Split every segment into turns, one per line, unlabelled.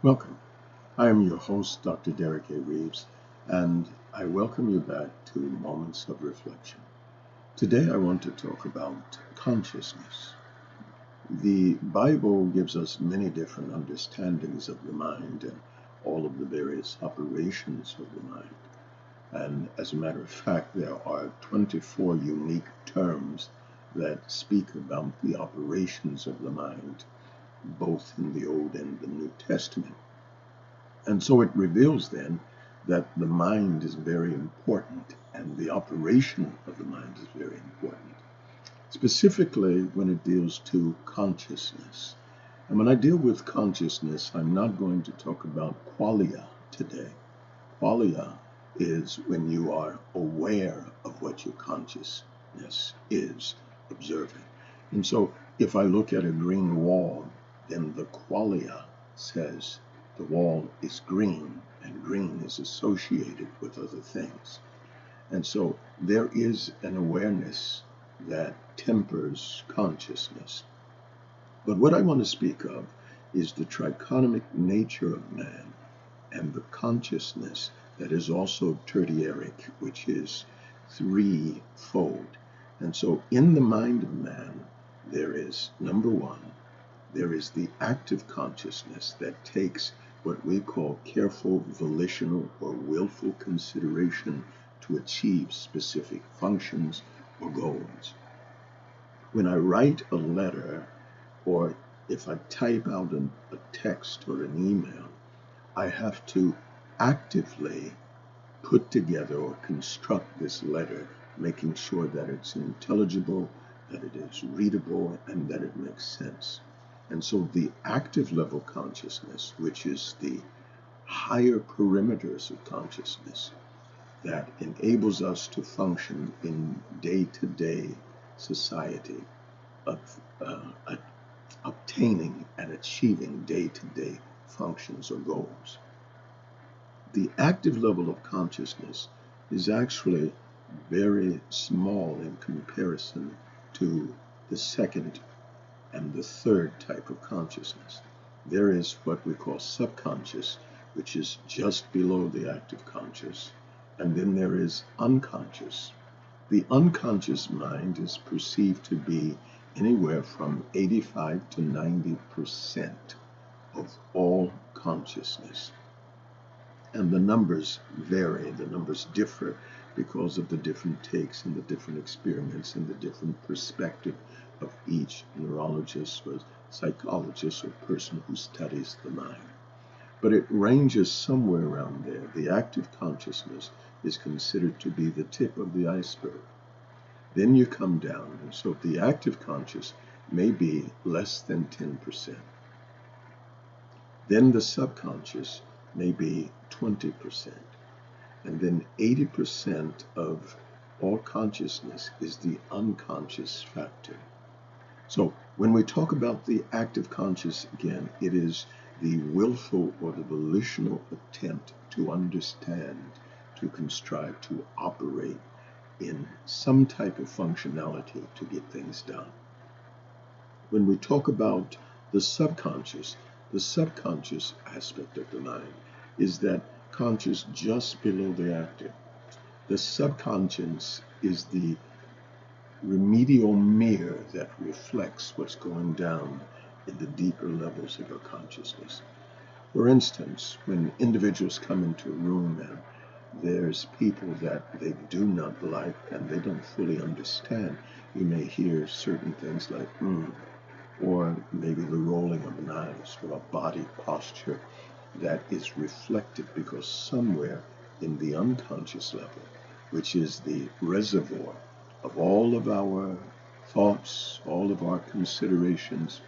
Welcome. I am your host, Dr. Derek A. Reeves, and I welcome you back to Moments of Reflection. Today I want to talk about consciousness. The Bible gives us many different understandings of the mind and all of the various operations of the mind. And as a matter of fact, there are 24 unique terms that speak about the operations of the mind, both in the Old and the New Testament. And so it reveals then that the mind is very important and the operation of the mind is very important, specifically when it deals to consciousness. And when I deal with consciousness, I'm not going to talk about qualia today. Qualia is when you are aware of what your consciousness is observing. And so if I look at a green wall, then the qualia says the wall is green, and green is associated with other things. And so there is an awareness that tempers consciousness. But what I want to speak of is the trichotomic nature of man and the consciousness that is also tertiaric, which is threefold. And so in the mind of man, there is, number one, there is the active consciousness that takes what we call careful, volitional, or willful consideration to achieve specific functions or goals. When I write a letter, or if I type out a text or an email, I have to actively put together or construct this letter, making sure that it's intelligible, that it is readable, and that it makes sense. And so the active level consciousness, which is the higher perimeters of consciousness that enables us to function in day-to-day society of obtaining and achieving day-to-day functions or goals. The active level of consciousness is actually very small in comparison to the second and the third type of consciousness. There is what we call subconscious, which is just below the active conscious, and then there is unconscious. The unconscious mind is perceived to be anywhere from 85 to 90% of all consciousness. And the numbers vary, the numbers differ because of the different takes and the different experiments and the different perspective of each neurologist or psychologist or person who studies the mind. But it ranges somewhere around there. The active consciousness is considered to be the tip of the iceberg. Then you come down, and so the active conscious may be less than 10%. Then the subconscious may be 20%. And then 80% of all consciousness is the unconscious factor. So when we talk about the active conscious, again, it is the willful or the volitional attempt to understand, to constrive, to operate in some type of functionality to get things done. When we talk about the subconscious aspect of the mind is that conscious just below the active. The subconscious is the remedial mirror that reflects what's going down in the deeper levels of our consciousness. For instance, when individuals come into a room and there's people that they do not like and they don't fully understand, you may hear certain things like or maybe the rolling of an eyes or a body posture that is reflected because somewhere in the unconscious level, which is the reservoir of all of our thoughts, all of our considerations,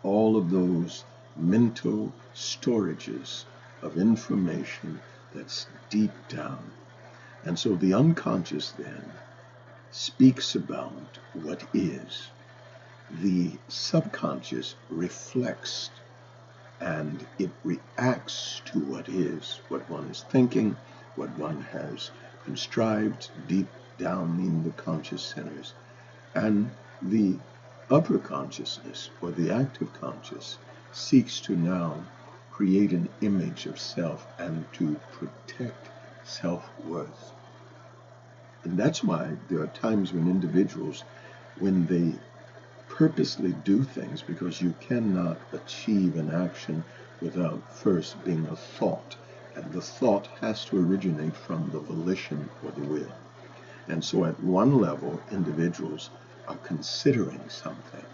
all of those mental storages of information that's deep down. And so the unconscious then speaks about what is. The subconscious reflects and it reacts to what is, what one is thinking, what one has contrived deep down in the conscious centers. And the upper consciousness, or the active conscious, seeks to now create an image of self and to protect self-worth. And that's why there are times when individuals, when they purposely do things, because you cannot achieve an action without first being a thought. And the thought has to originate from the volition or the will. And so at one level, individuals are considering something.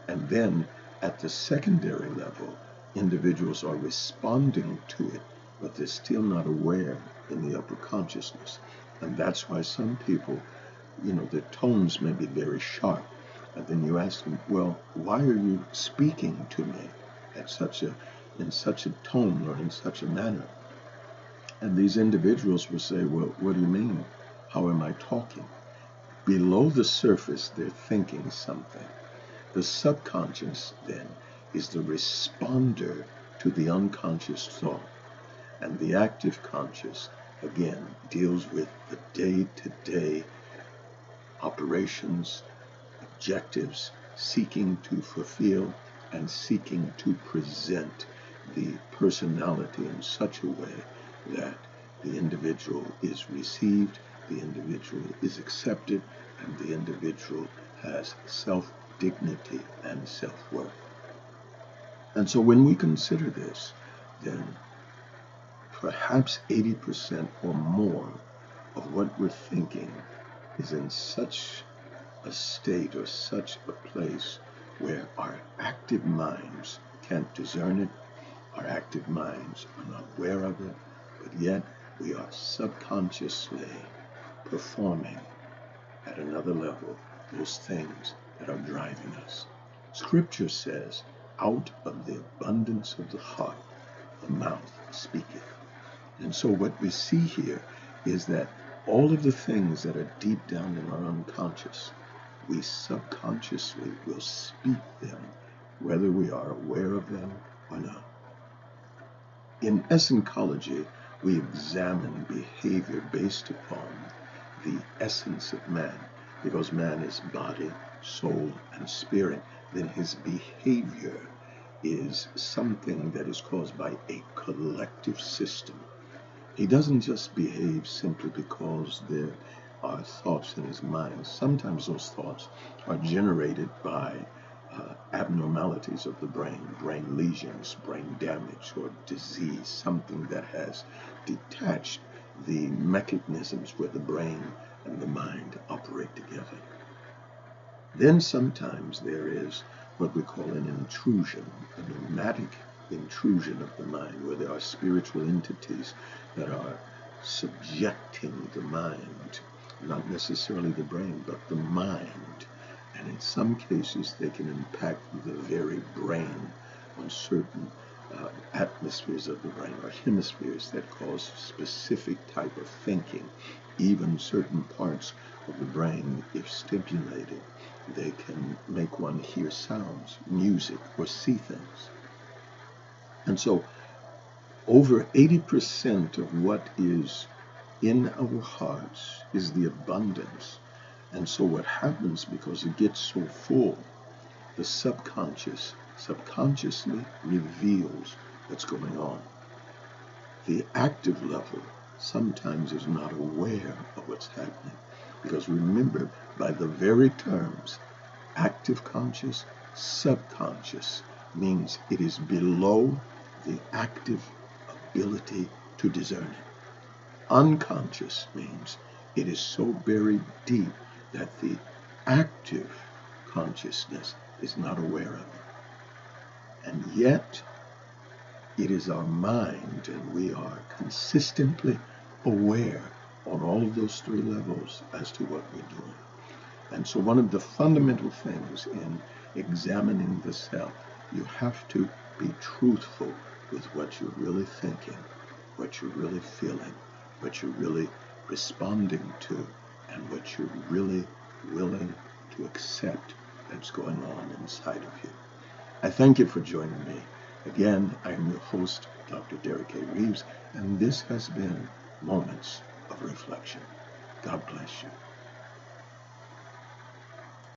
And then at the secondary level, individuals are responding to it, but they're still not aware in the upper consciousness. And that's why some people, their tones may be very sharp. And then you ask them, well, why are you speaking to me in such a tone or in such a manner? And these individuals will say, well, what do you mean? How am I talking? Below the surface, they're thinking something. The subconscious, then, is the responder to the unconscious thought. And the active conscious, again, deals with the day-to-day operations, objectives, seeking to fulfill and seeking to present the personality in such a way that the individual is received, the individual is accepted, and the individual has self-dignity and self-worth. And so when we consider this, then perhaps 80% or more of what we're thinking is in such a state or such a place where our active minds can't discern it, our active minds are not aware of it, but yet we are subconsciously performing at another level those things that are driving us. Scripture says, out of the abundance of the heart, the mouth speaketh. And so what we see here is that all of the things that are deep down in our unconscious, we subconsciously will speak them, whether we are aware of them or not. In eschatology, we examine behavior based upon the essence of man, because man is body, soul, and spirit. Then his behavior is something that is caused by a collective system. He doesn't just behave simply because there are thoughts in his mind. Sometimes those thoughts are generated by abnormalities of the brain lesions, brain damage, or disease, something that has detached the mechanisms where the brain and the mind operate together. Then sometimes there is what we call an intrusion, a pneumatic intrusion of the mind, where there are spiritual entities that are subjecting the mind, not necessarily the brain, but the mind. And in some cases, they can impact the very brain on certain atmospheres of the brain or hemispheres that cause specific type of thinking. Even certain parts of the brain, if stimulated, they can make one hear sounds, music, or see things. And so over 80% of what is in our hearts is the abundance. And so what happens, because it gets so full, the subconscious subconsciously reveals what's going on. The active level sometimes is not aware of what's happening, because remember, by the very terms, active conscious, subconscious, means it is below the active ability to discern it. Unconscious means it is so buried deep that the active consciousness is not aware of it. And yet, it is our mind, and we are consistently aware on all of those three levels as to what we're doing. And so one of the fundamental things in examining the self, you have to be truthful with what you're really thinking, what you're really feeling, what you're really responding to, and what you're really willing to accept that's going on inside of you. I thank you for joining me. Again, I am your host, Dr. Derek A. Reeves, and this has been Moments of Reflection. God bless you.